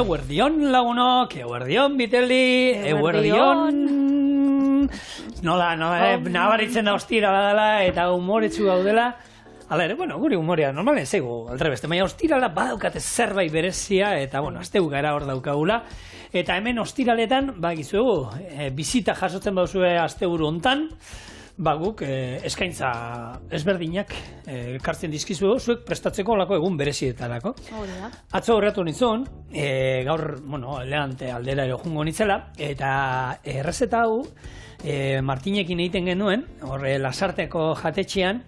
Eguerdion lagunok, eguerdion biteldi, eguerdion... Nola, nabaritzen da ostira dela eta humoretsu gaudela. Hala ere, guri humorea normalen zego, aldrebeste, baina ostirala badaukate zerbait berezia, eta, azteu gara hor daukagula. Eta hemen ostiraletan, gizuegu, bizita jasotzen bauzue asteburu hontan, guk eskaintza ezberdinak ekartzen dizkizuegu, zuek prestatzeko olako egun berezietarako. Atzo horretu nintzen, gaur, elegante aldera ero jungo nitzela, eta errezeta hau, Martinekin egiten genuen, horre Lasarteko jatetxean,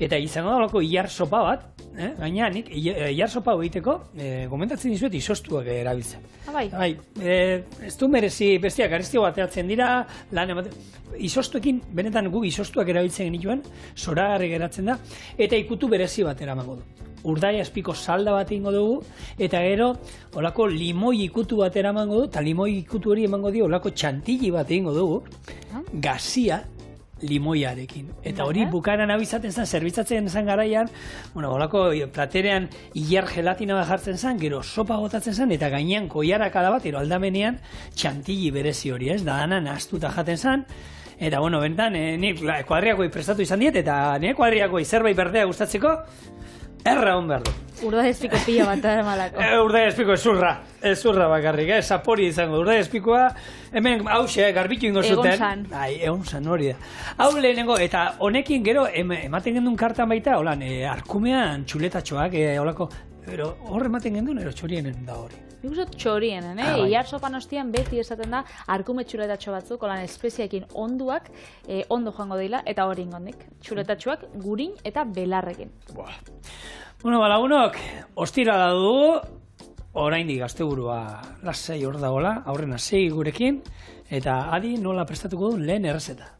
eta izango da olako ilar sopa bat, gaina nik ilar sopa egiteko komentatzen dizuet izostuak erabiltzen. Bai. Ez du merezi bestiak garestio bateatzen dira, lan ematen. Izostuekin, benetan gu izostuak erabiltzen genituen, zoragarri geratzen da, eta ikutu berezi bat eramango du. Urdaia azpiko salda bat egingo dugu, eta gero olako limoi ikutu bat eramango du, eta limoi ikutu hori emango dio olako txantilli bat egingo dugu, gazia, limoiarekin. Eta hori bukaeran abizaten zen, zerbitzatzen zen garaian, olako platerean ilar gelatina bat jartzen zen, gero sopa botatzen zen, eta gainean koiarakada bat, aldamenean txantilli berezi hori, ez? Da dana nahaztuta jaten zen, eta bentan, nik kuadriakoi prestatu izan diet, eta nire kuadriakoi zerbait berdea gustatzeko, erra hon behar du. Urdai espiko pila bat malako. Urdai espiko ezurra bakarrik, zapori izango. Urdai espikoa, hemen hause, garbitu ingo zuten. Egon zan hori da. Hau lehenengo, eta honekin gero, ematen gendun kartan baita, holan, arkumean txuletatxoak, holako, hor ematen gendun, txorienen da hori. Nik uste txorienen, ilar sopan ostian beti esaten da arkume txuletatxo batzuk, holan espeziakin onduak, ondo joango dira, eta hori ingondik. Txuletatxoak gurin eta belarrekin. Lagunok, ostira da dugu, oraindik asteburua lasai hor dagoela, aurrena segi gurekin, eta adi nola prestatuko du lehen errezeta.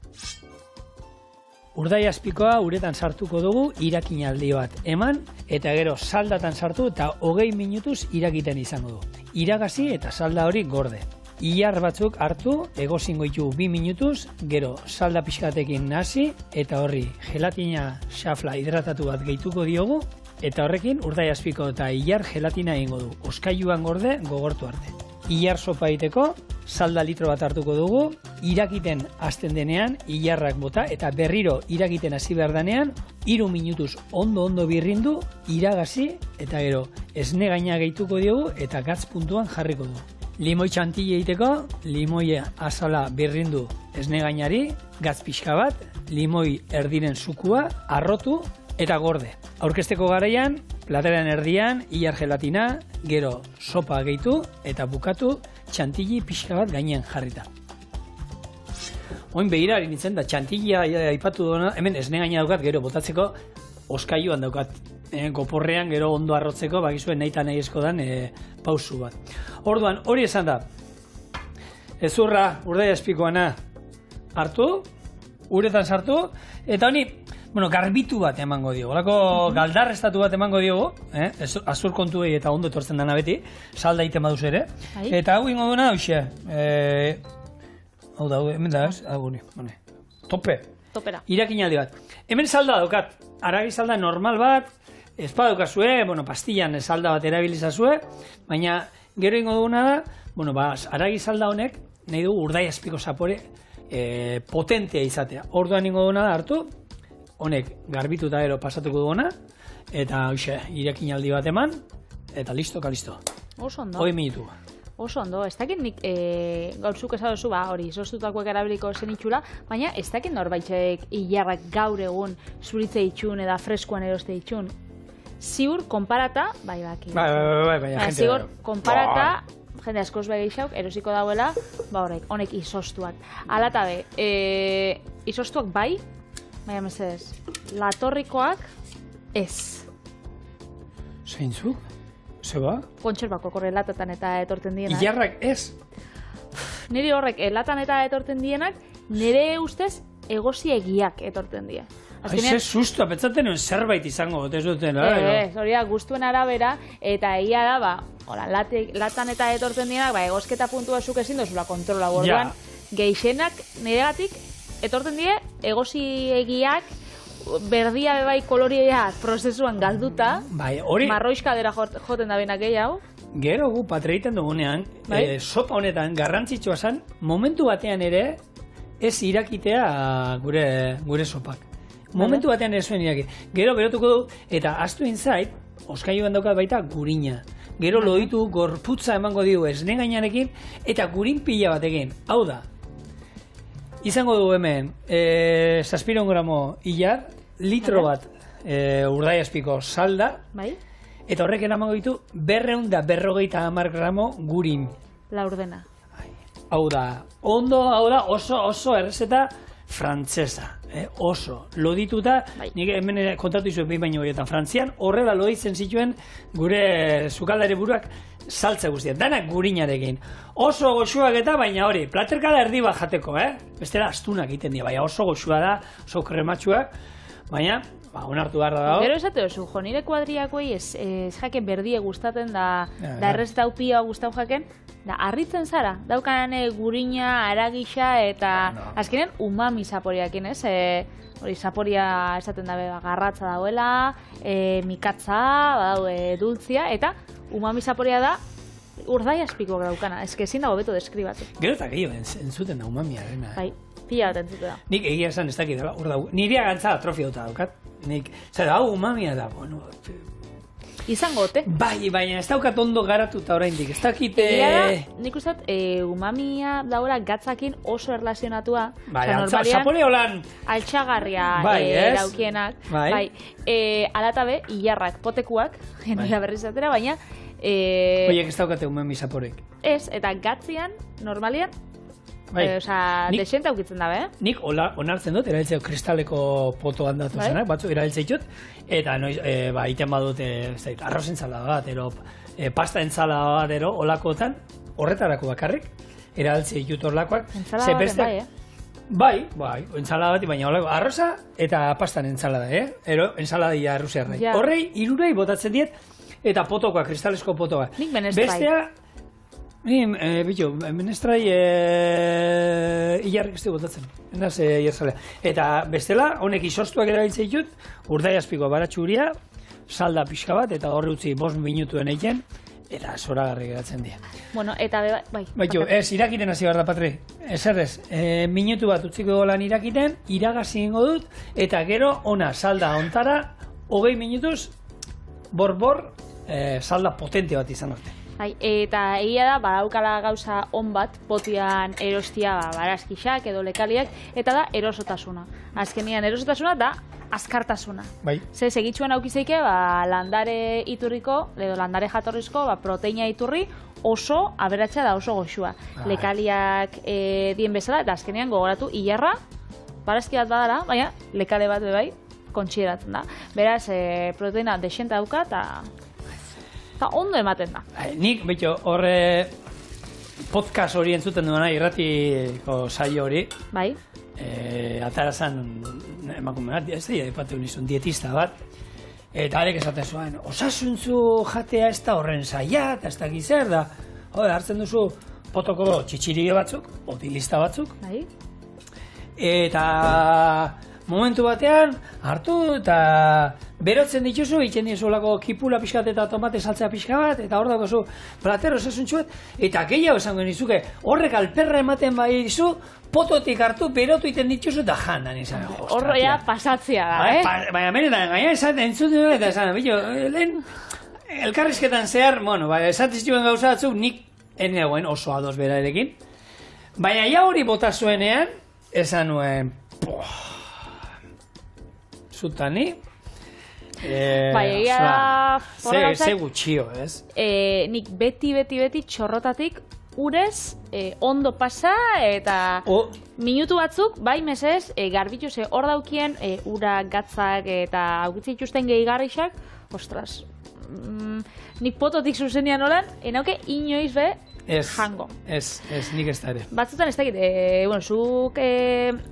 Urdai azpikoa uretan sartuko dugu irakinaldi bat eman, eta gero saldatan sartu eta 20 minutuz irakiten izango du. Iragazi eta salda hori gorde. Ilar batzuk hartu, egozingo ditu 2 minutuz, gero salda pixkatekin nahasi, eta horri gelatina xafla hidratatu bat gehituko diogu, eta horrekin urdai azpiko eta ilar gelatina egingo du. Oskailuan gorde gogortu arte. Ilar sopa egiteko, salda litro bat hartuko dugu, irakiten hasten denean, ilarrak bota, eta berriro irakiten hasi behar denean, 3 minutuz ondo birrindu, iragazi, eta gero esne gaina gehituko diogu, eta gatz puntuan jarriko du. Limoi txantili egiteko, limoi azala birrindu esne gainari, gatz pixka bat, limoi erdiren sukua, arrotu, eta gorde. Aurkezteko garaian, plateran erdian, ilar gelatina, gero sopa gehitu eta bukatu txantili pixka bat gainean jarrita. Oin behirari nintzen da txantilia aipatu duna, hemen esne gaina daukat gero botatzeko oskailuan daukat. Goporrean gero ondo arrotzeko, bakizuen nahi eta nahi esko dan pausu bat. Orduan, hori esan da, ezurra urdai azpikoana hartu, uretan sartu, eta honi, garbitu bat emango diogu, olako galdarrestatu bat emango diogu, azur kontuei eta ondo etortzen dana beti, salda egiten baduz ere, eta hau ingo duena, hoxe, hau da, hemen da ez, topera, irakinaldi bat. Hemen salda daukat, aragi salda normal bat, ez badaukazue, pastillan salda bat erabilizazue, baina gero ingo duguna da, aragi salda honek, nahi dugu urdai azpiko zapore potentea izatea. Orduan ingo duguna da hartu, honek garbitu eta gero pasatuko duguna, eta irakinaldi bat eman, eta listo. Oso ondo. 20 minutu. Oso ondo, ez dakit nik gautzuk esadozu, hori izostutakoek erabiliko zenitxula, baina ez dakit norbaitek ilarrak gaur egun zuritze itxun eda freskoan eroste itxun. Ziur, konparata, baki. Baina, ziur, konparata, jende askoz bai geixauk, erosiko dauela, honek izostuak. Alatabe, izostuak bai, baina mesedez, latorrikoak ez. Zeintzuk? Zeba? Kontxerbako korre latatan eta etorten dienak. Ilarrak ez? Niri horrek, latan eta etorten dienak, nire ustez egosiegiak etorten die. Ze susto, apetzaten zerbait izango, ez duten, hori da, guztuen arabera, eta egia da, latan eta etorten dienak, egosketa puntua zuk ezin dozula kontrola borduan, geixenak niregatik etorten die, egosiegiak, berdia bebai koloria prozesuan galduta, marroiskadera joten da benak gehiago. Gero gu patre egiten dugunean, sopa honetan garrantzitsua zen, momentu batean ere ez irakitea gure sopak. Momentu batean ere zuen iraki. Gero berotuko du, eta astu inzait, oskailuan daukat baita gurina. Gero loditu gorputza emango digu esne gainarekin, eta gurin pila batekin. Hau da, izango du hemen, 700 gramo hilar, litro bat urdaiazpiko salda, eta horrek eramango ditu 250 gramo gurin. Laurdena. Hau da, hau da oso errezeta frantzesa. Oso, lodituta, nik hemen kontatu izuek behin baino horietan, Frantzian horrela loditzen zituen gure sukaldari buruak saltza guztiak, danak gurinarekin. Oso goxuak eta, baina hori, platerkada erdi bat jateko, bestela astunak egiten dira, baina oso goxua da, oso krematxuak, baina, onartu behar da dago. Gero esate oso, jo, nire kuadriakoei ez jaken berdie gustaten da errezeta upia gustau jaken, da, harritzen zara, daukan gurina, aragisa, eta azkenean umami zaporiakin, ez? Hori, zaporia esaten dabe garratza dauela, mikatza, dultzia, eta umami zaporia da urdaiazpiko daukana, ez que ezin dago beto deskribatu. Gero eta gehiago entzuten da umamiarena. Bai, pila bat entzuten da. Nik egia esan ez dakit, nire gantza atrofia duta daukat. Hau umamia da, bueno... Izango ote? Bai, baina ez daukat ondo garatuta oraindik, ez dakite... Nik uste umamia daura gatzakin oso erlazionatua. Bai, zapore holan... Altxagarria daukienak. Bai, alatabe, hilarrak, potekuak, nira berriz atera, baina... Oiek ez daukate umami zaporek. Ez, eta gatzian, normalian, desente aukitzen dabe, Nik onartzen dut, erabiltzeo kristaleko poto handatu zenak, batzuk erabiltzea ditut, eta iten badut arroz entzalada bat, pasta entzalada bat, olakotan, horretarako bakarrik, erabiltzea ditut horlakoak. Entzalada baten bai, entzalada bat, baina arroza eta pastan entzalada, entzaladia arruziarrai. Horrei, irurei botatzen diet, eta potokoa, kristalesko potokoa. Nik menestrai. Menestrai hilarrik ez botatzen. Enaz hierzalea. Eta bestela, honek izostuak erabiltzen ditut, urdaiazpikoa baratxuria, salda pixka bat, eta horri utzi 5 minutuen egiten, eta zoragarri geratzen dira. Bueno, eta bai. Ez, irakiten hasi behar da, Patri. Ez, minutu bat utziko lan irakiten, iragazi ingo dut, eta gero, ona, salda ontara, 20 minutuz, bor, salda potente bat izan arte. Eta egia da, badaukala gauza on bat, potian erostia barazkixak edo lekaliak, eta da erosotasuna. Azkenian erosotasuna da azkartasuna. Ze segitxuan aukizeike, landare iturriko, edo landare jatorrizko, proteina iturri oso aberatsa da, oso goxua. Lekaliak dien bezala, eta azkenean gogoratu hilarra, barazki bat badala, baina lekale bat bai, kontsideratzen da. Beraz, proteina desente dauka, eta ondo ematen da. Nik, horre podcast hori entzuten duena irratiko saio hori. Bai. Atarazan emakume bat, ez da, ipatu nizun dietista bat. Eta arek esaten zuen, osasuntzu jatea ez da horren saia, eta ez da gizer da. Hartzen duzu potoko txitxirige batzuk, otilista batzuk. Bai. Eta momentu batean hartu eta berotzen dituzu, egiten dizulako kipula pixkat eta tomate saltzea pixka bat, eta hor dagozu plater osasuntxuet, eta gehiago esango nizuke, horrek alperra ematen bai dizu, pototik hartu, berotu egiten dituzu, eta jandan izan. Horroia pasatzea da, Baina menetan, gaina esaten entzut duen, eta esan, lehen, elkarrizketan zehar, esaten zituen gauza batzuk, nik enegoen oso ados berarekin, baina ja hori bota zuenean, esan nuen, zutani, egia da... Ze gutxio, ez? Nik beti txorrotatik urez ondo pasa eta minutu batzuk, bai mesez, garbitu ze hor daukien ura gatzak eta aukitzen ituzten gehigarrixak, ostras, nik pototik zuzenean olan, enauke inoiz be jango. Ez, nik ez da ere. Batzutan ez dakit, zuk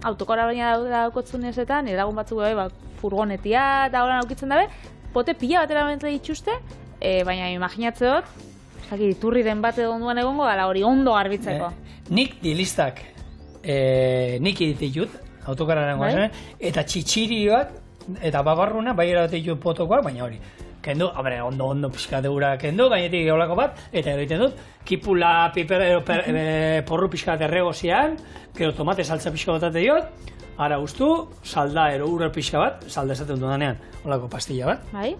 autokora baina daukotzunez eta nire lagun batzuk furgonetia eta horan aukitzen dabe, pote pila batera bentle dituzte, baina imaginatzen dut, iturriren bat edo onduan egongo, gala hori ondo garbitzeko. Nik dilistak nik ditut, autokararen guazen, eta txitxirioak, eta babarruna, bai erabat ditut potokoak, baina hori, kendu, hombre, ondo pixka deura kendu, gainetik eolako bat, eta gero egiten dut, kipula, porru pixka erregozian, gero tomate saltza pixka bat diot, ara guztu, salda ero urra pixka bat, salda esaten dudanean, olako pastilla bat. Bai?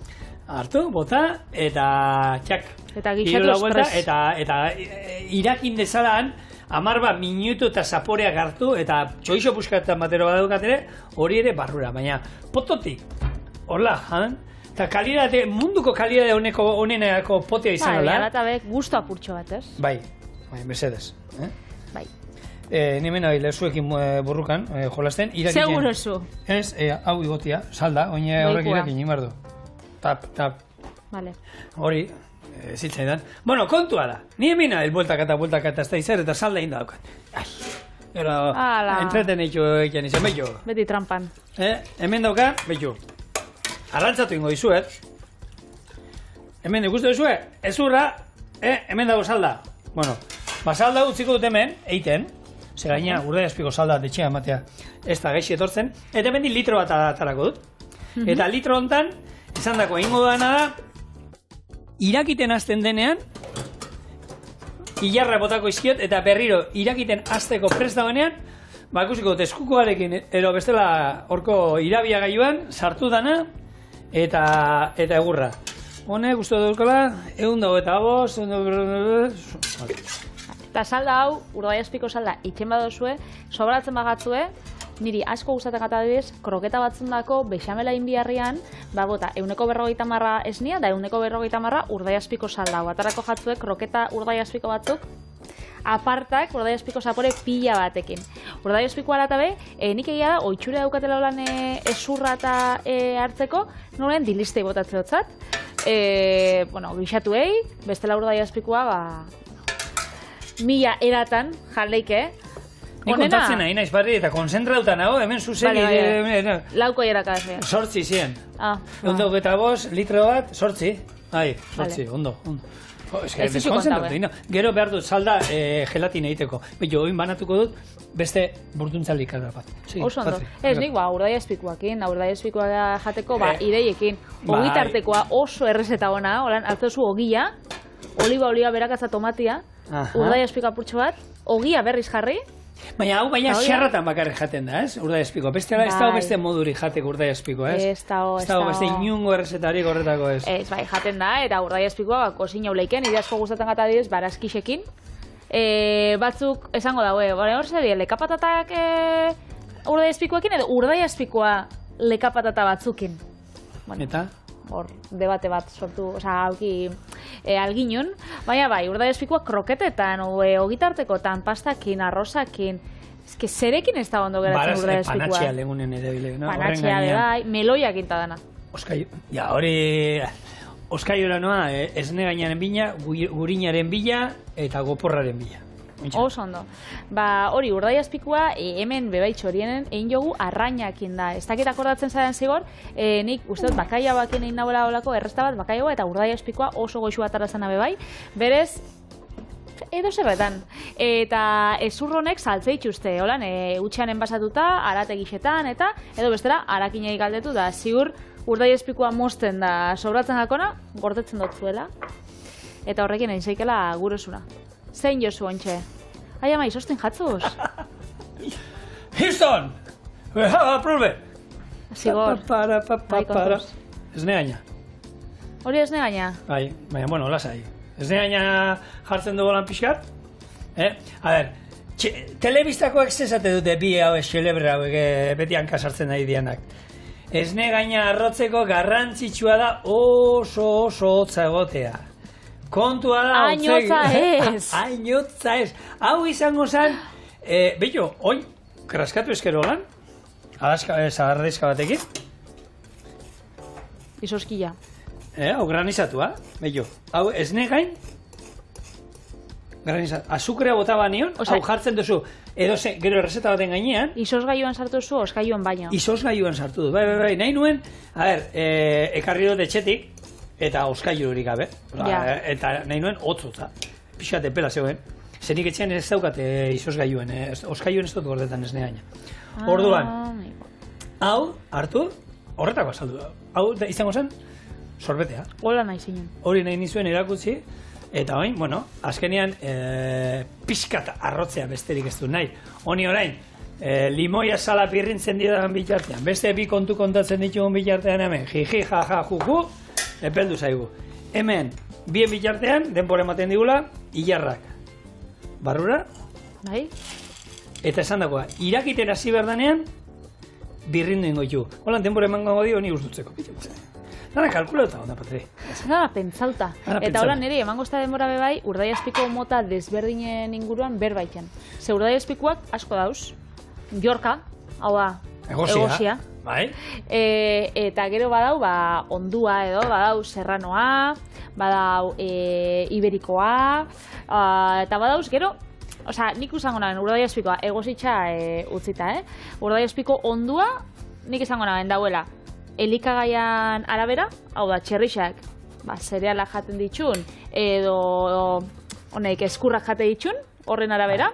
Hartu, bota, eta txak. Eta gitxatu espres. Eta irakin dezalan, 10 minutu eta zaporeak hartu, eta txoixo puskatan batero badukat ere, hori ere barrura, baina pototik, horla, eta kalidade, munduko kalidade honenako potea izan Bai, hola. eta bek gustu apurtxo bat, ez? Bai, mesedez. Bai. Nimen hori lezuekin burrukan, jolasten, irakitzen. Seguro zu. Ez, hau igotia, salda, oine horrek irakin imardu. Tap. Vale. Hori, zitzaidan. Bueno, kontua da. Ni emina el bueltaka ez da izer, eta salda inda daukat. Pero, entreten egin izan, behitu. Beti trampan. Hemen dauka, behitu. Arrantzatu ingo dizuet. Hemen ikustu dizuet, ezurra, hemen dago salda. Bueno, salda utziko dut hemen, eiten, ze gaina urdai azpiko salda detxea ematea ez da gaixi etortzen, eta hemen litro bat atarako dut. Eta litro hontan, esan dako, ingo duana da, irakiten hasten denean, ilarra botako izkiot, eta berriro irakiten hasteko prest dagoenean, ikusiko dut eskukoarekin, ero bestela horko irabia gaiuan, sartu dana, eta egurra. Honek, guztu dauzkola, 125, Eta salda hau, urdai azpiko salda, itxen badozue, sobratzen bagatzue, niri asko gustatzen gata adibidez, kroketa batzundako bexamela inbiarrian, bota, 150 esnia, da 150 urdai azpiko salda hau. Atarako jatzue, kroketa urdai azpiko batzuk, apartak urdai azpiko zapore pila batekin. Urdai azpiko alata be, nik egia da, oitxure daukatela holan ezurra eta hartzeko, noren dilistei botatze hotzat. Gixatuei, bestela urdai azpikoa, 1000 eratan jarleike. Ni kontatzen nahi naiz barri eta konzentrauta nago, hemen zuzegi... Lauko erakadazea. 8 zien. 125 litro bat, 8. Ai, 8, ondo. Ez deskonzentratu. Gero behar dut salda gelatin egiteko. Beto, oin banatuko dut, beste burtuntzalik bat. Oso ondo. Ez nik, urdai azpikoakin, urdai azpikoa jateko, ideiekin. Ogitartekoa oso errezeta ona, holan, hartzozu ogia, oliba berakatza tomatia, urdai azpiko apurtxo bat, ogia berriz jarri. Baina hau xarratan bakarrik jaten da, ez? Urdai azpiko. Bestela ez dago beste moduri jateko urdai azpiko, ez? Ez dago beste inungo errezetarik horretako, ez? Ez, bai, jaten da, eta urdai azpikoa kozin jauleiken, ide asko gustatzen gata didez, barazkixekin. Batzuk esango daue, hor zer lekapatatak urdai azpikoekin, edo urdai azpikoa lekapatata batzukin. Eta? Hor, debate bat sortu, hauki alginun. Baina bai, urdai azpikoa kroketetan, ogitartekotan, pastakin, arrozakin. Ezke, zerekin ez da ondo geratzen urdai azpikoa. Panatxea legunen ere bile. Panatxea bai, meloiak intadana. Hori... Oskaiora noa, esne gainaren bila, gurinaren bila eta goporraren bila. Oso ondo. Hori, urdai azpikoa, hemen bebaitxo horienen, egin jogu arrainakin da. Ez dakit akordatzen zaren zigor, nik uste dut bakaia bakin egin nagoela olako, erresta bat bakaiagoa eta urdai azpikoa oso goxu bat arazen bebai. Berez, edo zerretan. Eta ezurronek saltze itxuste, holan, utxean enbasatuta, arate gixetan, eta edo bestela, arakinei galdetu da, ziur urdai azpikoa mozten da sobratzen jakona, gordetzen dut zuela. Eta horrekin egin zeikela gurezuna. Zein jozu ontxe? Ai ama, izostin jatzuz? Houston! We have a problem! Zigor. Esne gaina. Hori esne gaina? Bai, baina, bueno, lasai. Esne gaina jartzen dugu lan pixkat. A ber, telebistako exesate dute bi hau xelebra hauek beti hankasartzen nahi dianak. Esne gaina arrotzeko garrantzitsua da oso hotza egotea. Kontua da... Ainotza ez! Ainotza ez! Hau izango zen... Bello, oi, kraskatu eskero lan? Zagarrizka batekin? Izoskia. Hau granizatua, bello. Hau esne gain... Granizatu. Azukrea bota banion, hau jartzen duzu. Edo gero errezeta baten gainean... Izosgailuan sartu zu, oskailuan baino. Izosgailuan sartu du, bai. Nahi nuen, ekarri dut etxetik, eta oskailurik gabe. Eta nahi nuen hotzotza. Pixate pela zegoen. Zenik etxean ez daukat izosgailuen. Oskailuen ez dut gordetan esne gaina. Orduan, hau hartu, horretako azaldu. Hau izango zen, sorbetea. Hola nahi zinen. Hori nahi nizuen erakutsi, eta orain, bueno, azkenean pixkat arrotzea besterik ez du nahi. Honi orain, limoia sala pirrintzen didan bitartean, beste bi kontu kontatzen ditugun bitartean hemen, jiji, jaja, juju, epeldu zaigu. Hemen, bien bitartean, denbora ematen digula, ilarrak. Barrura, Bai? eta esan dagoa, irakiten hasi berdanean, birrindu ingo ditu. Holan, denbora emango dio, ni ustutzeko. Dana kalkulauta onda, Patri. Dana pentsauta. Dana Eta pentsauta. hola niri, emango ez da denbora bebai, urdaiazpiko mota desberdinen inguruan berbaiken. Ze urdaiazpikoak asko dauz, Yorka, hau da, egosia. Bai? Eta gero badau, ondua edo, badau serranoa, badau iberikoa, eta badauz gero, osea, nik izango naben urdaiazpikoa egositxa utzita, Urdaiazpiko ondua, nik izango naben dauela, elikagaian arabera, hau da, txerrixak, zereala jaten ditxun, edo honek eskurrak jate ditxun, horren arabera.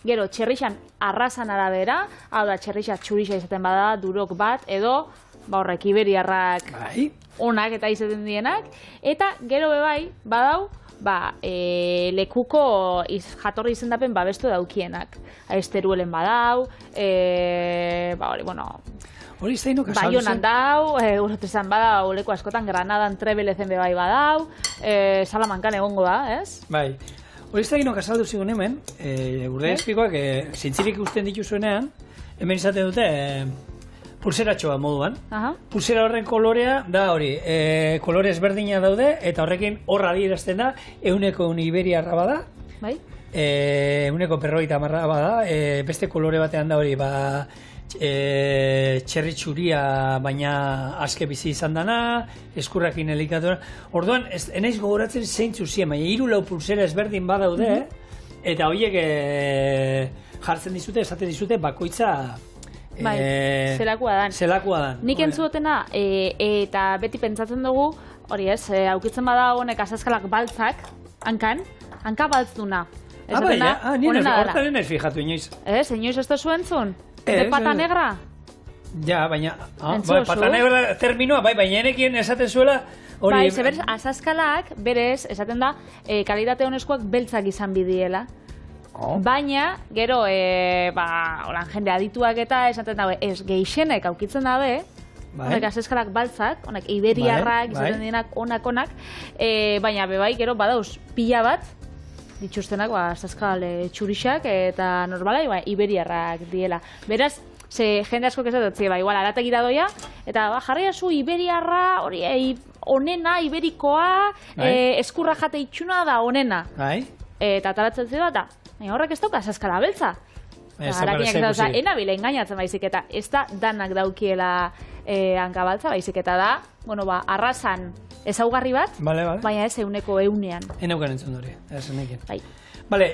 Gero, txerrixan arrasan arabera, hau da, txerrixa txurixa izaten bada, durok bat, edo, horrek, iberiarrak Bai? onak eta izaten dienak. Eta gero bebai, badau, lekuko jatorri izendapen babestu daukienak. Esteruelen badau, hori, bueno, Hori zainok azaldu Baionan dau, urotezan badau, leku askotan, Granadan Trebelezen bebai badau, Salamankan egongo da, ez? Bai. Hori zainok azaldu zigun hemen, urdaiazpikoak zintzirik ikusten dituzuenean, hemen izaten dute pulseratxoa moduan. Aha. Pulsera horren kolorea da hori, kolore ezberdina daude, eta horrekin horra adierazten da, euneko iberiarra bada, Bai? euneko 50 bada, beste kolore batean da hori, txerri txuria baina aske bizi izan dana, eskurrakin elikatura. Orduan, enaiz gogoratzen zeintzu zien, baina 3-4 pulsera ezberdin badaude, eta horiek jartzen dizute, esaten dizute bakoitza Bai, zelakoa dan. Zelakoa dan. Nik entzutena, eta beti pentsatzen dugu, hori ez, aukitzen bada honek azazkalak baltzak, hanka baltzduna. Bai, nire hortaren ez fijatu inoiz. Inoiz ez da zuen zuen? De pata negra? Ja, baina, Entzu pata negra terminoa, baina enekien esaten zuela, hori... Bai, zeberz, azazkalak, berez, esaten da, kalitate honeskoak beltzak izan bidiela. Baina, gero, holan jende adituak eta esaten dabe, ez geixenek aukitzen dabe, honek azazkalak baltzak, honek iberiarrak, izaten dienak onak, baina bebai, gero, badauz, pila bat, dituztenak, azazkal txurixak eta normalai, iberiarrak diela. Beraz, ze jende asko kezatetzi, igual, arategira doia, eta jarria zu iberiarra, hori, onena, iberikoa, eskurra jate itxuna da onena. Eta taratzen zidua, eta horrek ez dauka azazkala beltza. Harakinak ez da, enabile engainatzen baizik, eta ez da danak daukiela hankabaltza baizik, eta da, arrasan ezaugarri bat, baina ez euneko eunean. Enaukan entzun dori, ez enekin. Bai.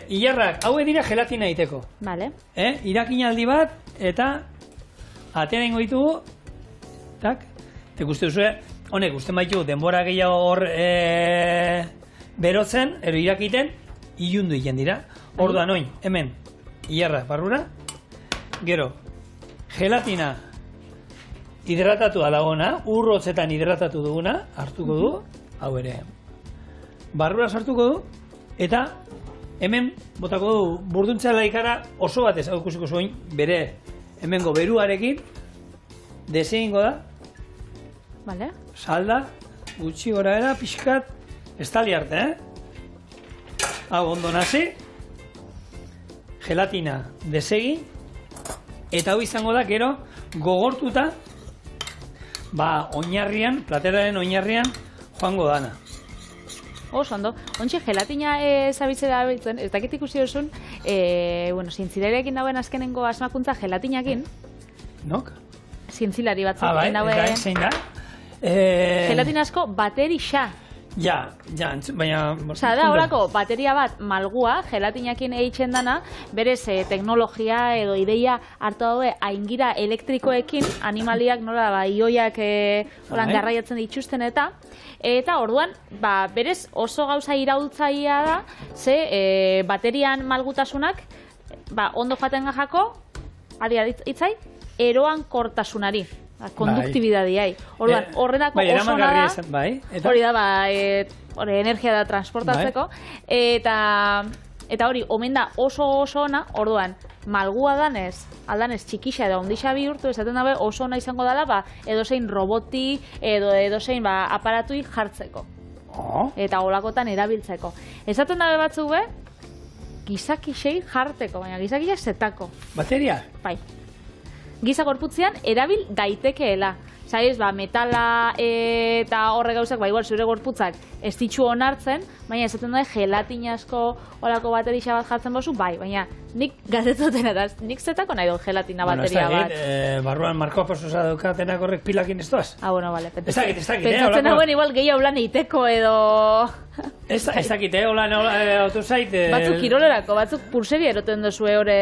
Ilarrak, hau dira gelatina egiteko. Bale. Irakinaldi bat, eta atena ingo ditugu, tak, eta ikuste duzue, honek, uste baitu denbora gehiago hor berotzen, ero irakiten, ilundu egin dira. Orduan oin, hemen, ilarra barrura, gero, gelatina hidratatua dagona, urrotzetan hidratatu duguna, hartuko du, hau ere, barrura sartuko du, eta hemen botako du burduntzea laikara oso batez, hau ikusiko zuen, bere hemengo beruarekin, desegingo da, salda, gutxi gora era, pixkat, estali arte, hau ondo nazi, gelatina desegin, eta hau izango da, gero, gogortuta, oinarrian, plateraren oinarrian, joango dana. Ondo, ontsi gelatina zabitze da biltzen, ez dakit ikusi duzun, zientzilarekin dauen azkenengo asmakuntza gelatinakin. Nok? Zientzilari batzuk dauen. Eta zein da? Gelatina asko baterixa. Ja, baina... Osa, da, horako, bateria bat malgua, gelatinakin eitzen dana, berez teknologia edo ideia hartu daude aingira elektrikoekin, animaliak nola, ioiak garraiatzen dituzten eta orduan, berez oso gauza iraultzaia da, ze baterian malgutasunak, ondo jaten gajako, adi itzai, eroan kortasunari. konduktibidadiai. Orduan, horrenako oso ona da, hori da, energia da transportatzeko, eta hori, omen da oso ona, orduan, malgua danez, aldanez txikixa edo ondisa bihurtu, esaten dabe oso ona izango dela, edozein roboti, edozein aparatui jartzeko. Eta olakotan erabiltzeko. Esaten dabe batzuk gizakixei jarteko, baina gizakixei zetako. Bateria? Bai. Giza gorputzean erabil daitekeela. Zaiz, metala eta horre gauzak, igual zure gorputzak ez ditxu onartzen, baina esaten da gelatina asko olako baterixa bat jartzen bozu, bai, baina nik gazetzoten eta nik zetako nahi dut gelatina bateria bat. Barruan Marko Pasosa daukatenak horrek pilakin ez doaz? Bueno, bale. Ez dakit, pentsatzen hauen igual gehiago lan eiteko edo... Ez dakit, hola autozait... Batzuk kirolerako, batzuk pulseri eroten duzue hori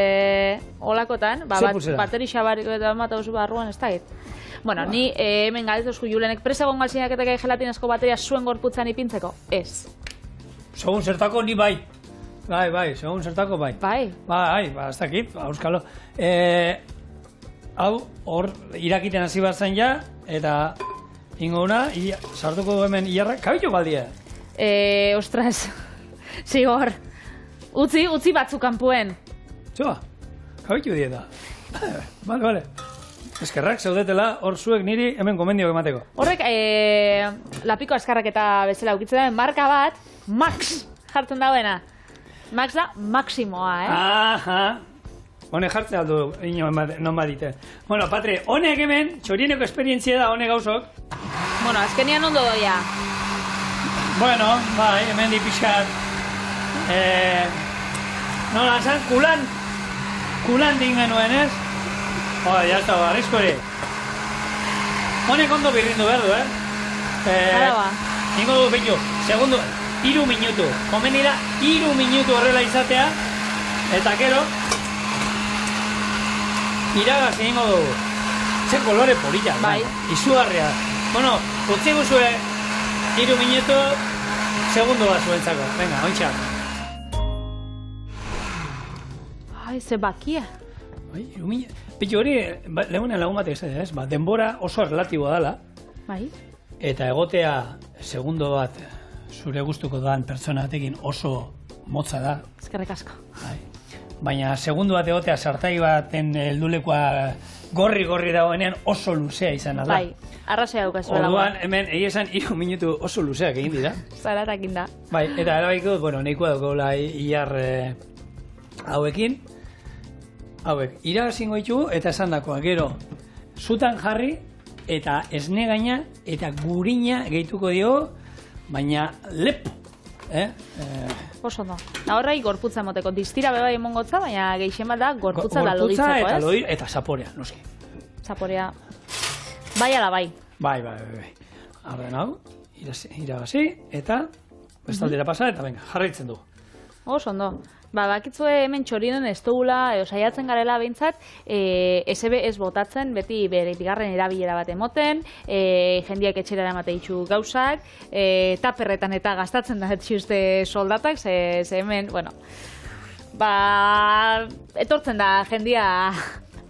olakotan, baterixa bat oso barruan ez dakit. Bueno, ni hemen galdetuzku Julenek presa gongal zinaketak gelatinazko bateria zuen gorputzan ipintzeko? Ez. Segun zertako ni bai. Bai, segun zertako bai. Bai? Bai, ez dakit, auskalo. Hau, hor, irakiten hasi bat zen ja, eta ingo una, sartuko hemen iarra, kabitu baldia? Ostras, zigor. Utzi batzuk kanpuen. Txoa, kabitu dieta. Vale. Eskerrak, zaudetela, hor zuek niri hemen gomendio emateko. Horrek, lapiko eskarrak eta bezala ukitzen da, marka bat, Max jartzen dauena. Max da, maksimoa, Aha. Honek jartzen aldu, non badite. Bueno, Patri, honek hemen, txorieneko esperientzia da, honek gauzok. Bueno, azkenian ondo doia. Bueno, bai, hemen dipixat. Nola, zan, kulan dingenuen, ez? Ya está, arrizko ere. Honek ondo birrindu behar du, Araba. Ningo du bintu, segundu, 3 minutu. Komeni da, 3 minutu horrela izatea, eta gero, iragaz ningo dugu. Ze kolore polilla, bai. Izugarria. Bueno, utzi guzue 3 minutu, segundu bat zuentzako. Venga, ointxak. Ai, ze bakia. Bai, 3 minutu. Pitu hori, lehunen lagun batek ez, denbora oso relatiboa dela. Bai. Eta egotea segundo bat zure gustuko doan pertsona batekin oso motza da. Eskerrik asko. Bai. Baina segundo bat egotea sartai baten heldulekoa gorri dagoenean oso luzea izan da. Bai, arrazoia daukazuela. Orduan, hemen esan 3 minutu oso luzeak egin dira. Zaratakin da. Bai, eta erabaiko, nahikoa daukagula ilar hauekin. Hauek, iragazingo ditugu eta esan dakoa, gero, zutan jarri eta esne gaina eta gurina gehituko dio, baina lep. Oso no. Horrei gorputza emoteko, distira bebai emongotza, baina geixen bat da gorputza da loditzeko, ez? Gorputza eta zaporea, noski. Zaporea, bai ala bai. Bai. Arden hau, iragazi eta bestaldera pasa eta venga, jarraitzen du. Oso ondo. Bakitzue hemen txorinen ez dugula, saiatzen garela behintzat, SB ez botatzen, beti bigarren erabilera bat emoten, jendiak etxera emate ditu gauzak, taperretan eta gastatzen da etxuste soldatak, ze hemen, etortzen da jendia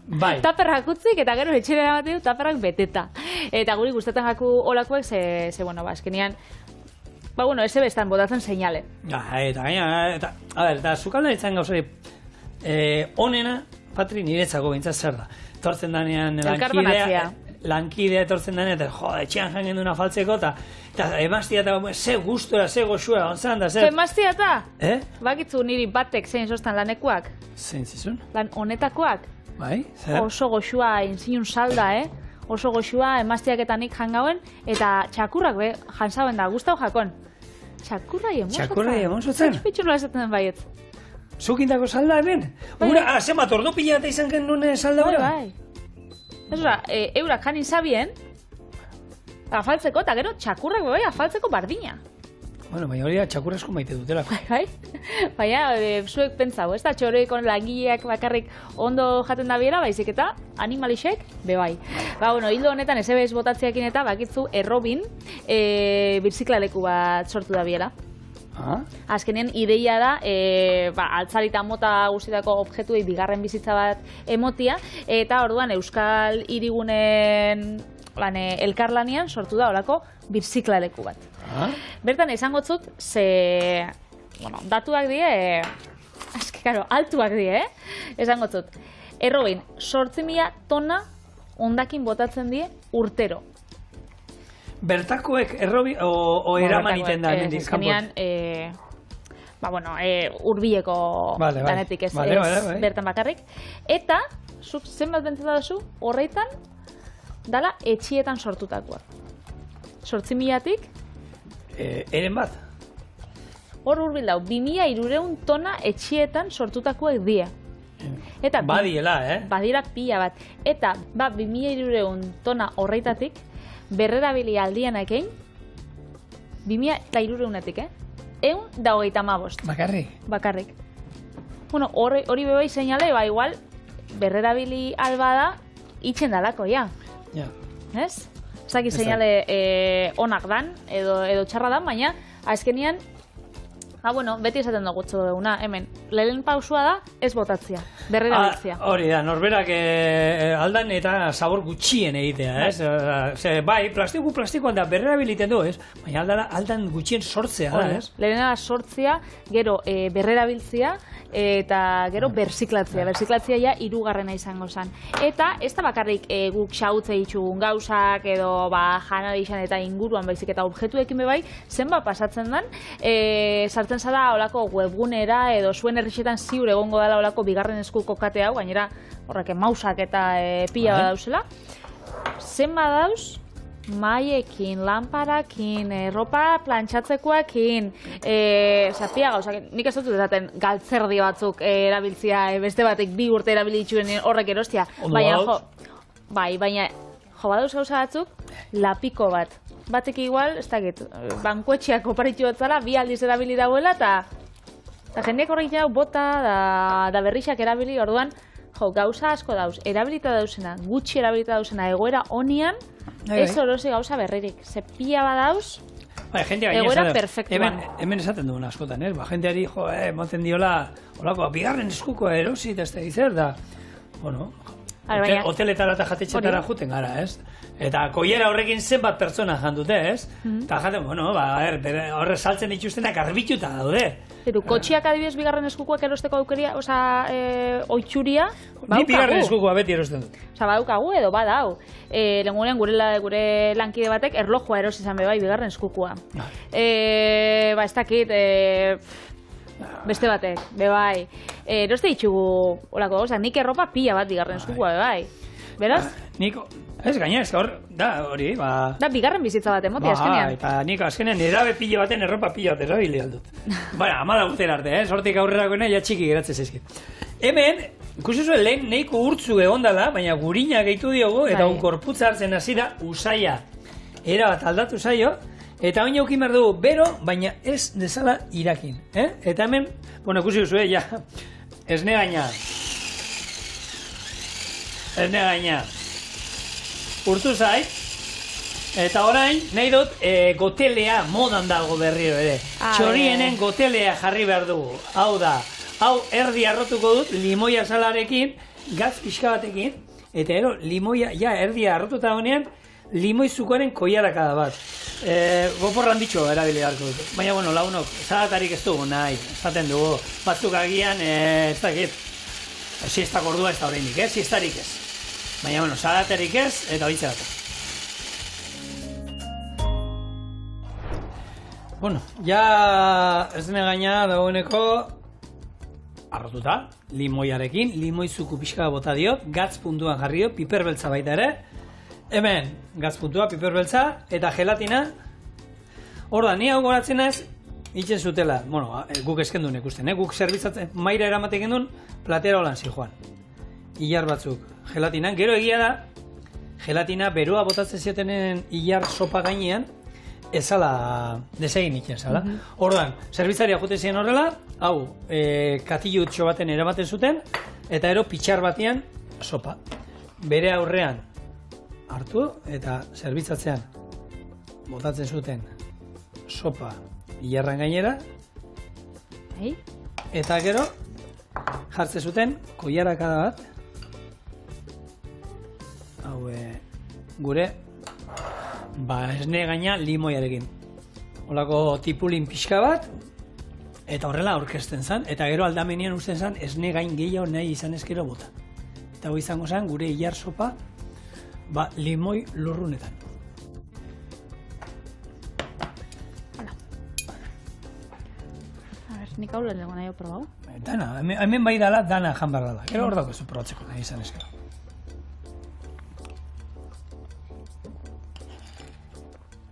Bai. Taperrak utzik eta gero etxera emate du taperrak beteta. Eta guri gustatzen jaku olakoek, eskenean, ez bestan botatzen seinale. Eta zukalda ditzen gauzari, onena, Patri, niretzako bintzat zer da. Tortzen danean lankidea etortzen danean, eta etxean jangen duna faltzeko, eta emaztia eta ze gustora, ze goxua, onzan da, zer. Emaztia eta? Bakitzu niri batek zein sostan lanekuak? Zein zizun? Lan honetakoak? Bai, zer? Oso goxua, inzinun salda, Oso goxua, emaztiak eta nik jangauen, eta txakurrak jansauen da, guztau jakon. Txakurrai emonsotzen? Pitxurla esaten baiet. Zukindako salda hemen? Ura, zenbat ordu pila eta izan genuen salda ura? Bai. Eurak janin zabien, afaltzeko, eta gero txakurrak afaltzeko bardina. Baina hori txakur asko maite dutela. Bai. Baina, zuek pentsau, ez da txoreiko langileak bakarrik ondo jaten da biela, baizik eta animalixek, bai. Hildo honetan SB botatziakin eta bakitzu errobin birziklaleku bat sortu da biela. Azkenean ideia da, altzarita mota guztietako objektuei bigarren bizitza bat emotia, eta orduan Euskal Hirigunen elkarlanean sortu da olako birziklaleku bat. Bertan esango zut, datuak die, altuak die, esango zut. Errobein, 8.000 tona hondakin botatzen die urtero. Bertakoek errobi o eraman iten da? Azkenean, urbileko danetik ez bertan bakarrik. Eta, zuk zenbat bentzata duzu, horreitan, dala etxietan sortutakoa. 8.000-tik? Eren bat? Hor urbil dau, 2.300 tona etxietan sortutakoak dira. Badiela, Badira pila bat. Eta, 2.300 tona horreitatik, berrerabili aldian ekein, 2.300-etik, 125. Bakarrik. Bueno, hori bebai seinale, igual, berrerabili alba da, itxen dalako, ja. Ez? Zaki seinale onak dan, edo txarra dan, baina, azkenian, beti esaten dugu duguna, hemen, lehen pausua da, ez botatzia, berrerabiltzia. Hori da, norberak aldan eta sabor gutxien egitea, ez? Bai, plastikoan da berrerabiliten du, ez? Baina aldan gutxien sortzea da, ez? Lehenena sortzea, gero berrerabiltzia, eta gero berziklatzea. Berziklatzea ja 3. izango zen. Eta ez da bakarrik guk xautze ditugun gauzak edo janari izan eta inguruan baizik eta objektuekin bebai, zenbat pasatzen den, sartzen zara olako webgunera edo zuen herrixetan ziur egongo dela olako bigarren eskuko kate hau, gainera horrek mausak eta pila bat dauzela. Zenbat dauz, maiekin, lanparakin, ropa plantxatzekoekin, pia gauzak, nik ez dut esaten galtzerdi batzuk erabiltzia beste batek 2 urte erabilitxuen horrek erostia. Baina, badauz gauza batzuk, lapiko bat. Batek igual, ez dakit, bankuetxeak oparitu batzala, 2 aldiz erabili dauela, eta jendeak horrek jau bota, da berrixak erabili, orduan, gauza asko dauz, erabilita dauzena, gutxi erabilita dauzena, egoera honian, ez orosi gauza berririk. Zepia badauz, egoera perfektuan. Hemen esaten duen askotan, ez? Jendeari, motzen diola, olako, bigarren eskuko erosi, eta ez da izer da, hoteletara eta jatetxetara juten gara, ez? Eta koiera horrekin zenbat pertsona jandute, ez? Eta jaten, horre saltzen dituztenak arbituta daude. Kotxiak adibidez bigarren eskukoak erosteko aukeria, oitxuria, Ni bigarren eskukoa beti erosten dut. Badaukagu edo badau. Lengunean gure lankide batek erlojua erosi izan bebai bigarren eskukoa. Ez dakit, beste batek, bebai. Eroste ditugu, olako gauzak, nik erropa pila bat bigarren eskukoa bebai. Beraz? Niko, ez gaina, ez hori, Da bigarren bizitza bat emoti, azkenean. Eta nik azkenean erabe pila baten erropa pila bat erabili aldut. Amala guten arte, sortik aurrerakoena ja txiki geratzen zezkit. Hemen, ikusi zuen lehen neiko urtzu egondala, baina gurina gehitu diogu, eta korputza hartzen hasi da usaia. Era bat aldatu zaio, eta oin eukin behar dugu bero, baina ez dezala irakin. Eta hemen, ikusi duzu, esne gaina. Urtu zait, eta orain, nahi dut, gotelea modan dago berriro ere. Txorienen gotelea jarri behar dugu. Hau da, hau erdi arrotuko dut, limoia salarekin, gatz pixka batekin, eta limoia, erdia arrotuta honean, limoizukoaren koiarakada bat. Goporran ditxo erabili harko dut. Baina, launok, zagatarik ez dugu nahi, esaten dugu, batzuk agian, ez dakit, siestak ordua ez da horreinik, siestarik ez. Baina, zagaterik ez, eta hori txeratu. Ez dene gaina dagoeneko arrotuta, limoiarekin, limoizuku pixka bota diot, gatz puntuan jarri diot, piperbeltza baita ere. Hemen, gatz puntua, piperbeltza, eta gelatina. Horda, ni hau goratzen ez, itxen zutela, guk eskendun ikusten, guk zerbitzatzen, maira eramatek endun, platera holan zijoan. Ilar batzuk, gelatinan, gero egia da, gelatina beroa botatzen ziotenen ilar sopa gainean, ezala desegin itxen zala. Orduan, zerbitzaria jute ziren horrela, hau, katilutxo baten eramaten zuten, eta ero pitxar batean sopa. Bere aurrean hartu eta zerbitzatzean botatzen zuten sopa ilarran gainera, Bai. Eta gero, jartze zuten koiarakada bat. Hau, gure, esne gaina limoiarekin. Olako tipulin pixka bat, eta horrela aurkezten zen, eta gero aldamenean usten zen esne gain gehiago nahi izan ezkero bota. Eta hori izango zen gure ilar sopa, limoi lurrunetan. A ber, nik hau lehenengo nahi probau. Dana, hemen bai dala, dana jan behar dala. Gero hor dago zu probatzeko nahi izan ezkero.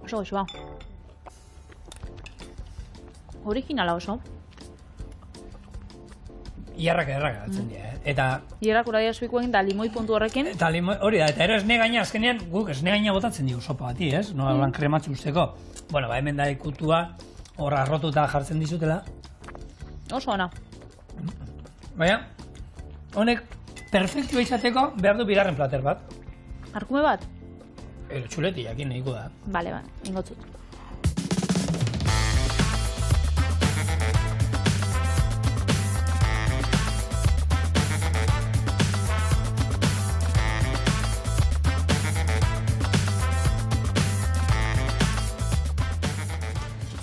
Oso goxua. Originala oso. Iarrak altzen dira, Eta... Iarrak ura dira zuikoen da limoi puntu horrekin. Eta limoi, hori da, eta ero esne gaina, azkenean, guk esne gaina botatzen digu sopa bati, ez? Nola lan krematzu usteko. Bueno, hemen da ikutua, hor arrotuta jartzen dizutela. Oso ona. Baina, honek, perfektua izateko, behar du bigarren plater bat. Arkume bat? Txuleti, jakin nahiko da. Bale, ingotzut.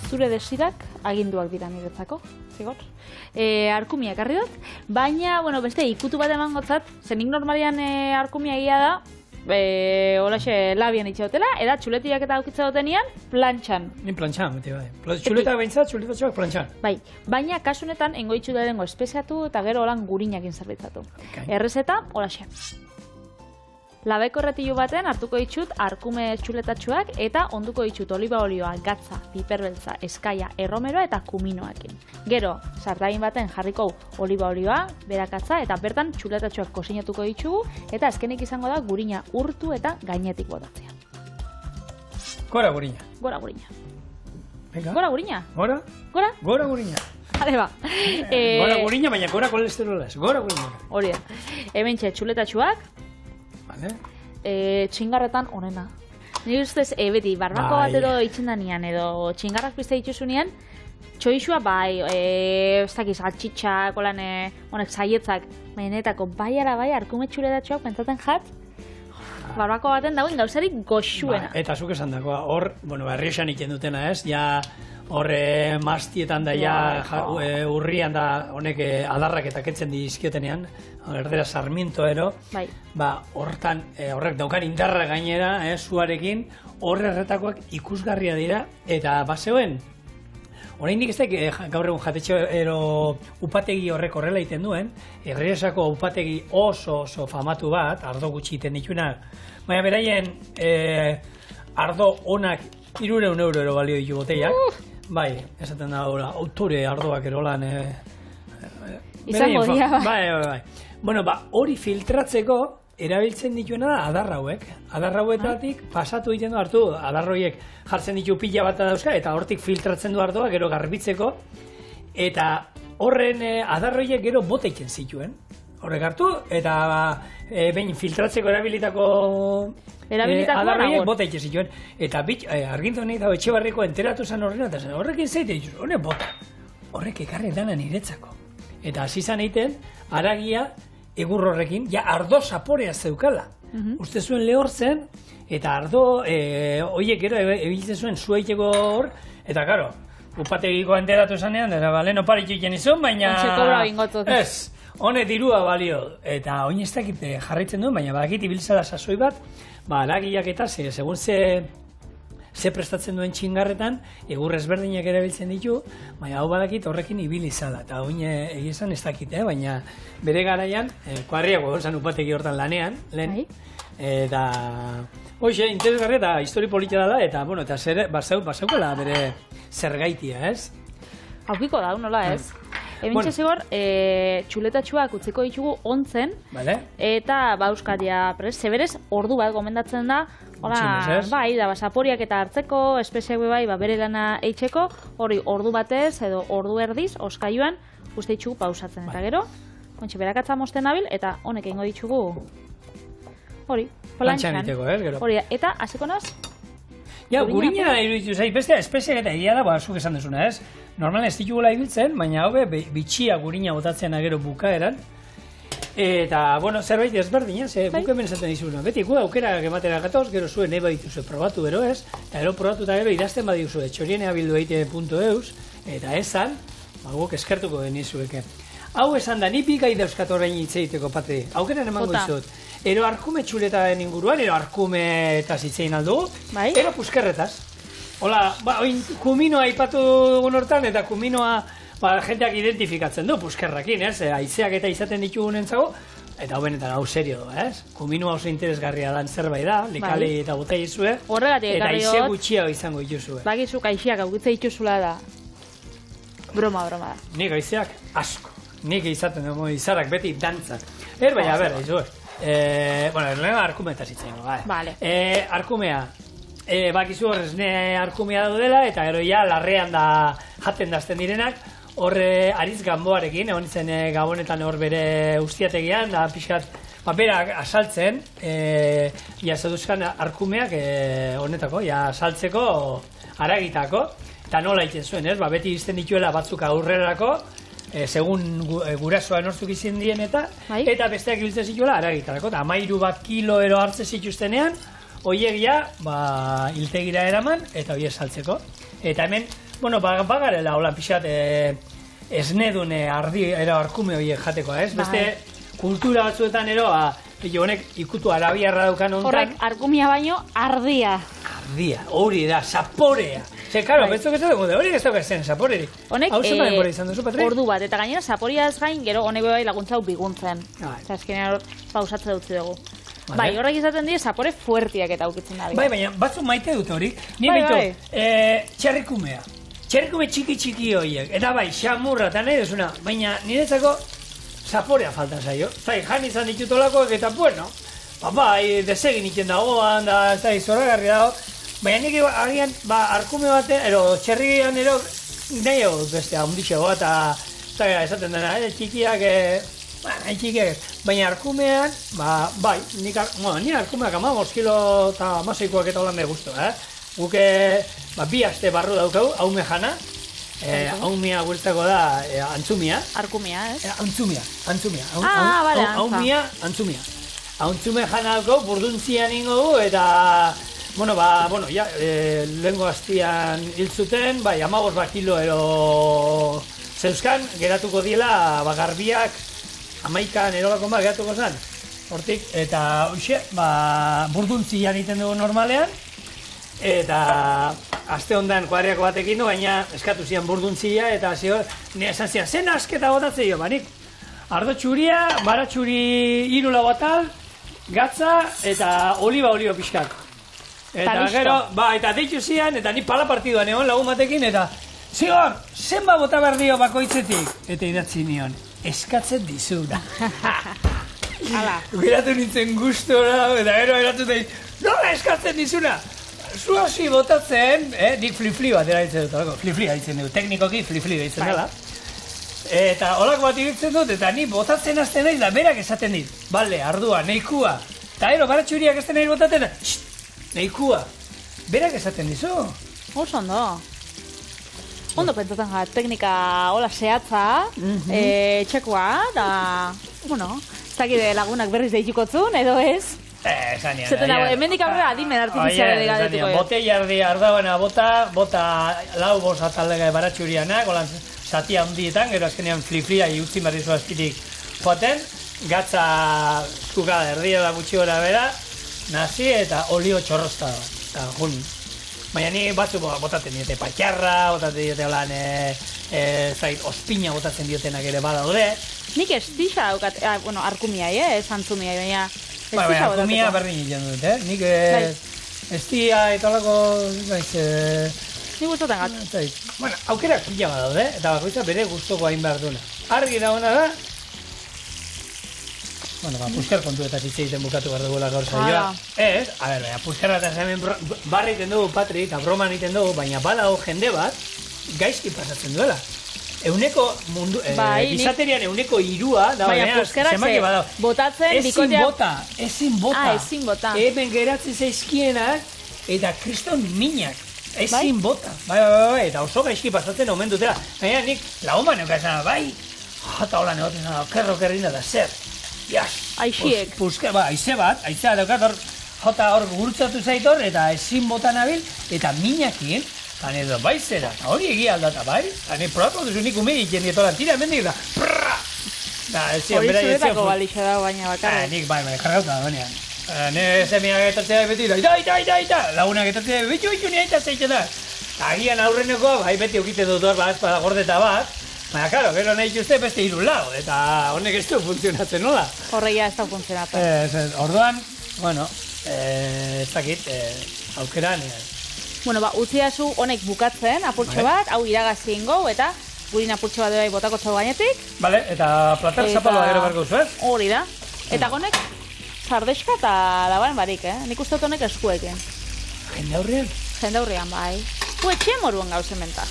Zure desirak aginduak dira niretzako, zigor. Arkumia ekarri dut, baina, bueno, beste ikutu bat eman gotzat, zenik normalian arkumia egia da, holaxe labian itxeotela, eta txuletiak eta aukitza dutenian, plantxan. Ni plantxan, beti bai. Txuletak behintzat, txuletatxoak plantxan. Bai, baina kasunetan engoitxu da dengo espeziatu eta gero holan gurinakin zerbitzatu. Okay. Errezeta, holaxe. Labeko erretilu baten hartuko ditut arkume txuletatxoak eta onduko ditut oliba olioa, gatza, piperbeltza, eskaia, erromeroa eta kuminoakin. Gero, sartagin baten jarriko oliba olioa, berakatza eta bertan txuletatxoak kosinatuko ditugu eta azkenik izango da gurina urtu eta gainetik botatzea. Gora gurina. Gora gurina. Venga. Gora gurina. Gora? Gora? Gora gurina. Hale ba. Gora gurina, baina gora kolesterola ez. Gora gurina. Hori da. Hementxe txuletatxoak, Vale. Txingarretan onena. Nire ustez, beti, barbako bat edo itxendanean edo txingarrak pizte dituzunean, txoixua bai, ez dakiz, altxitxak, honek zaietzak, mainetako baiara bai, arkume txuletatxoak pentsatzen jat, barbako baten dagoen gauzarik goxuena. Eta zuk esan dagoa, hor, bueno, herrioxan iken dutena ez, ja, hor mastietan da, urrian da, honek adarrak eta ketzen dizkiotenean, erdera Sarmiento ero, bai. Hortan, horrek daukan indarra gainera, zuarekin, horretakoak ikusgarria dira, eta bazeoen, oraindik ez da, gaur egun jatetxe ero upategi horrek horrela egiten duen, Errioxako upategi oso famatu bat, ardo gutxi egiten dituena, baina beraien ardo onak 300 euro balio ditu boteiak, bai, esaten da, autore ardoak erolan, izango dira, bai. Bueno, hori filtratzeko erabiltzen dituena da adar hauek. Adar hauetatik pasatu egiten du hartu, adar horiek jartzen ditu pila bat dauzka, eta hortik filtratzen du ardoa, gero garbitzeko, eta horren adar horiek gero bota egiten zituen. Horrek hartu, eta behin filtratzeko erabilitako adar horiek bota egiten zituen. Eta argintu honek dago Etxebarriko enteratu zen horrena, eta zen horrekin zeite dituz, honek bota. Horrek ekarri dana niretzako. Eta hasi zan egiten, haragia egur horrekin, ja ardo zaporea zeukala. Uste zuen lehortzen, eta ardo horiek gero ebiltzen zuen zuaiteko hor, eta karo, upategiko enteratu zanean, eta lehen oparitu egin izun, baina... Ez, hone dirua balio, eta oin ez dakit jarraitzen duen, baina badakit ibiltzala sasoi bat, haragiak eta segun ze prestatzen duen txingarretan, egur ezberdinak erabiltzen ditu, baina hau badakit horrekin ibili zala, eta oin egizan ez dakit, baina bere garaian, kuadriako gontzan upategi hortan lanean, lehen, eta hoxe, interesgarri eta histori politia dela, eta, bueno, eta bazeukela bere zergaitia, ez? Haukiko da, nola ez? Ebintxe zigor, txuletatxuak utziko ditugu ontzen, eta euskaria zeberez, ordu bat gomendatzen da, bai, da, zaporiak eta hartzeko, espeziak bai, bere lana eitzeko, hori ordu batez edo ordu erdiz, oskailuan, uste ditugu pausatzen. Eta gero, kontxe berakatza mosten nabil, eta honek egingo ditugu, hori, plantxan. Hori, eta, hasiko naz? Ja, gurina iruditu zait, beste espeziak eta egia da, zuk esan duzuna, ez? Normalen ez ditugula ibiltzen, baina hobe bitxia gurina botatzen agero bukaeran. Eta, bueno, zerbait ezberdina, guk hemen esaten dizuna. Beti, gu aukera ematera gatoz, gero zuen eba dituzue probatu bero ez, eta gero probatu eta gero idazten badizue txorieneabildueite.eus, eta esan, guk eskertuko genizueke. Hau esan da, ni bi gai dauzkat orain hitz egiteko, Patri. Aukeren emango izut. Ero arkume txuletaren inguruan, ero arkume eta zitzein aldugu, ero puskerretaz. Hola, oin kuminoa aipatu dugun hortan, eta kuminoa jenteak identifikatzen du puskerrakin, haizeak eta izaten ditugun entzago, eta hau benetan hau serio, Kuminoa oso interesgarria dan zerbait da, likalei eta bota izue, eta haize gutxiago izango dituzue. Bakizuk haizeak aukitza dituzula da. Broma da. Nik haizeak asko. Nik izaten dugu izarak beti dantzak. Baina, izue. Bueno, lehen arkumea eta zitzen. Arkumea. Bakizu horrez arkumea daudela, eta gero ja larrean da jaten dazten direnak, horre Aritz Gamboarekin, egon izen Gabonetan hor bere ustiategian, da pixkat, berak asaltzen, zeduzkan arkumeak honetako, asaltzeko, aragitako, eta nola iten zuen, beti izten dituela batzuk aurrerako, segun gurasoa nortzuk izin dien eta besteak ibiltzen zituela aragitarako, eta 13 kilo ero hartze zituztenean, hoiek hiltegira eraman, eta hoiek saltzeko. Eta hemen, bagarela holan pixat esnedune arkume horiek jateko, Beste kultura batzuetan honek ikutu arabiarra daukan ontan. Horrek arkumia baino ardia. Ardia, hori da, zaporea. Karo, betzok ez dugu, hori ez dauk zen, zaporerik. Honek, ordu bat, eta gainera zaporiaz gain, gero honek bai laguntza hau biguntzen. Azkenean pausatze dutzi dugu. Horrek izaten die, zapore fuertiak eta aukitzen da. Baina, batzuk maite dut hori. Ni bitu, txerrikumea. Txerrikume txiki horiek. Eta xamurra eta nahi duzuna. Baina, niretzako zaporea faltan zaio. Jan izan ditutolakoak eta, bueno, desegin iten dagoan, da, zoragarri dago. Baina nik agian, arkume batean, txerrian nahi beste handixego eta esaten dena, txikiak, baina arkumean, ni arkumeak 15 kilo eta 16koak eta holan guztu, Guke, bi aste barru daukagu, haume jana, haumia gueltako da antzumia. Arkumia, ez? Antzumia. Bale, haumia, antzumia. Antzume jana daukagu, burduntzian ingo du, eta lehengo hastian hil zuten, 15 kilo ero zeuzkan, geratuko diela, garbiak, 11 erolako geratuko zen, hortik, eta hoxe, burduntzian iten dugu normalean, eta aste hondan kuadriako batekin, baina eskatu zian burduntzia, eta esan zian, zen asketa botatzen jo, nik, ardo txuria, bara txuri 3 batal, gatza, eta oliba pixkat. Eta gero, eta deitu zian, eta ni pala partiduan egon lagun batekin, eta zigor, zenba bota behar dio bakoitzetik? Eta idatzi nion, eskatzen dizuna. Geratu nintzen gustora, eta gero eratu da, nola eskatzen dizuna? Zu hasi botatzen, nik flip-flip bat erabiltzen dut, flip-flip ditzen dut, teknikoki flip-flip ditzen dela. Eta holako bat ibiltzen dut, eta ni botatzen azten naiz, da berak esaten dit, bale, ardua, neikua. Eta gero, baratxuriak ez naiz botatzen, neikua. Berak esaten dizu. Oso ondo. Ondo pentsatzen gara, teknika hola zehatza, txekoa, eta, ez dakide lagunak berriz deitukotzun, edo ez? Zaten dago, hemendik aurrera adimen artifiziala dira detuko. Botella erdi ardauena bota 4 atallega baratxurianak, holan zatia handietan, gero azkenean fliflia utzi berrizu azpitik joaten, gatza zukada erdia da gutxi gora bera, nazi eta olio txorrozta da, baina ni batzu botaten diote patxarra, botaten diote holan, ospina botatzen diotenak ere badaude. Nik estixa daukat, arkumia, ez antzumia, baina arkumia berdin egin dut, nik estia eta olako, nik gustotan gat. Aukerak pila badaude, eta bakoitza bere gustoko hain behar duena. Argi dagoena da, pusker kontu eta zitze egiten bukatu behar dugula gaur zaioa. Ez, puskerra eta hemen barra egiten dugu, Patri, eta broman egiten dugu, baina badago jende bat, gaizki pasatzen duela. Euneko mundu, gizaterian euneko 3 da, baina puskerak botatzen, bikotea... Ezin bota. Ezin bota. Hemen geratzen zaizkienak, eta kriston minak. Ezin bota. Bai, eta oso gaizki pasatzen omen dutela. Baina nik laguman eukazena, bai, jata hola negoten, kerro-kerrina da zer. Iaz. Aixiek. Puske, ba, aize bat, aizea daukat hor, jota hor gurtzatu zaitor, eta ezin bota nabil, eta minakien, hane edo, bai zera, hori egia aldata, bai? Hane probatu duzu nik ume egiten dietola, tira mendik da, prrrra! Da, ez zion, Hori bera zuretako balixa da, baina bakarrik. Nik, bai, kargauta da, baina. Ne semia getatzea beti da, ita, laguna getatzea, bitu ni aita zeite da. Agian aurreneko, bai, beti okite dut hor, ba, espada gordeta bat, baina, karo, gero nahi txuste beste 3 lau, eta honek ez du funtzionatzen, nola? Horreia ez da funtzionatzen. Orduan, bueno, ez dakit, aukeran, Bueno, ba, utziazu honek bukatzen, apurtxo bat, hau iragazi ingo, eta gurin apurtxo bat bai botako zau gainetik. Bale, eta plater zapaloa gero barko zu, ez? Hori da. Eta honek, sardeska eta daban barik, Nik uste dut honek eskuekin. Jende aurrean? Jende aurrean, bai. Gu etxe moruan gauzen menta.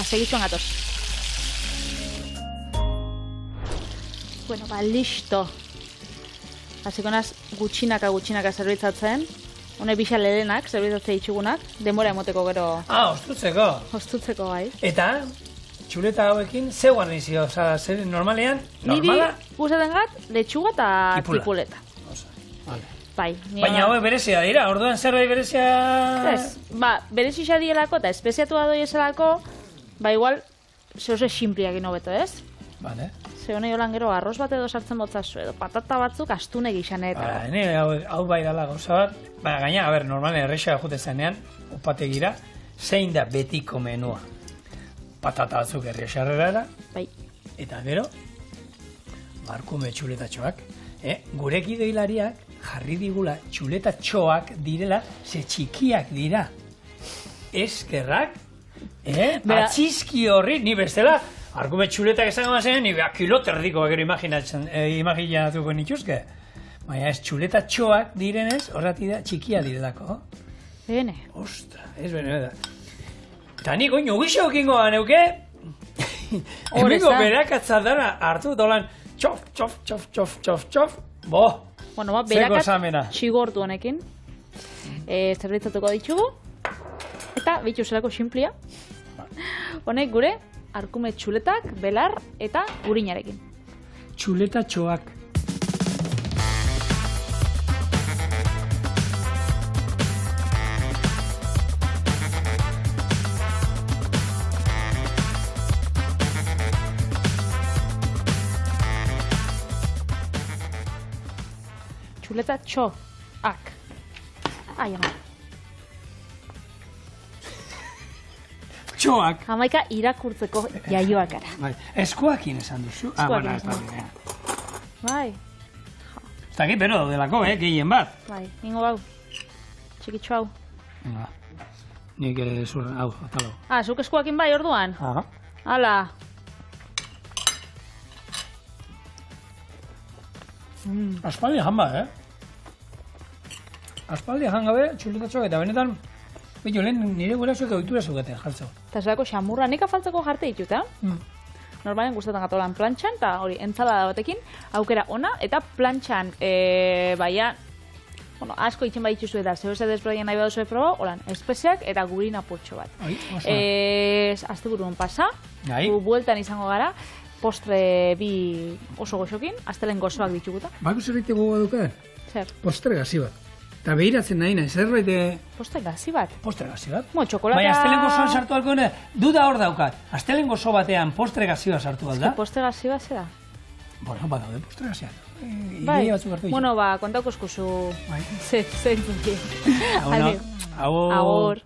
Segitxuan gatoz. Bueno, ba, listo. Hasiko naz gutxinaka zerbitzatzen. Hone bisa lelenak, zerbitzatzea itxugunak, denbora emoteko gero... Ostutzeko. Ostutzeko, bai. Eta, txuleta hauekin, zeuan izio, zer normalean, normala... Niri gustatzen gat, letxuga eta tipuleta. Vale. Bai. Baina hauek berezia dira, orduan zerbait berezia... Ez, ba, berezia dielako eta espeziatu da doi esalako, ba, igual, zehose ximpliak inobeto, ez? Vale. Ze hone jolan gero arroz bat edo sartzen botzazu edo patata batzuk astune gixan eta. Hau bai dala gauza bat, baina gaina, a ber, normalen errexea jute zenean, upategira, zein da betiko menua. Patata batzuk errexarrera, bai. Eta gero, barkume txuletatxoak, gurekide hilariak jarri digula txuletatxoak direla, ze txikiak dira. Eskerrak, atxizki horri, ni bestela, argume txuletak esango zen, ni beha kiloterdiko gero imaginatuko nituzke. Baina ez txuletatxoak direnez, horrati da txikia direlako. Bene. Ostra, ez bene da. Eta nik oino gixo okingoa neuke, emiko berakatzardara hartu dolan txof, txof, txof, txof, txof, txof, bo, bueno, ba, zeko zamena. Txigortu honekin, zerbitzatuko ditugu, eta bitu zelako xinplia. Honek gure, arkume txuletak, belar eta gurinarekin. Txuletatxoak. Txuletatxoak. Ai, ama. Txoak. Hamaika irakurtzeko jaioak gara. Bai, eskuakin esan duzu. Eskuakin Bueno, esan duzu. Bai. Ez dakit, bero daudelako, gehien bat. Bai, ningo bau. Txikitxo hau. Venga, nik zur, hau, atalo. Zuk eskuakin bai orduan? Aha. Hala. Aspaldi jan bat, Aspaldi jan gabe, txuletatxoak, eta benetan, bitu, lehen nire gurasoek ohitura zugaten jartzeko. Eta zelako xamurra nik afaltzeko jarte ditut, Normalen gustatzen gatolan plantxan, eta hori, entzalada batekin, aukera ona, eta plantxan, baina, bueno, asko itxen bai itxuzu eta zehose desbroien nahi baduzu proba, holan, espeziak eta gurin apurtxo bat. Asteburuen pasa, bueltan izango gara, postre bi oso goxokin, astelen gozoak dituguta. Bako zerbait gogoa duke? Zer? Postre gazi bat. Eta behiratzen nahi nahi, zerbait... Postre gazi bat? Postre gazi bat. Mo, txokolata... Baina, astelen gozoan sartu alko nire, duda hor daukat. Astelen gozo batean postre gazi bat sartu alda? Postre gazi bat zera? Bueno, badaude postre gazi bat. Bai, bueno, ba, kontauko eskuzu... Bai. Zer, Agur.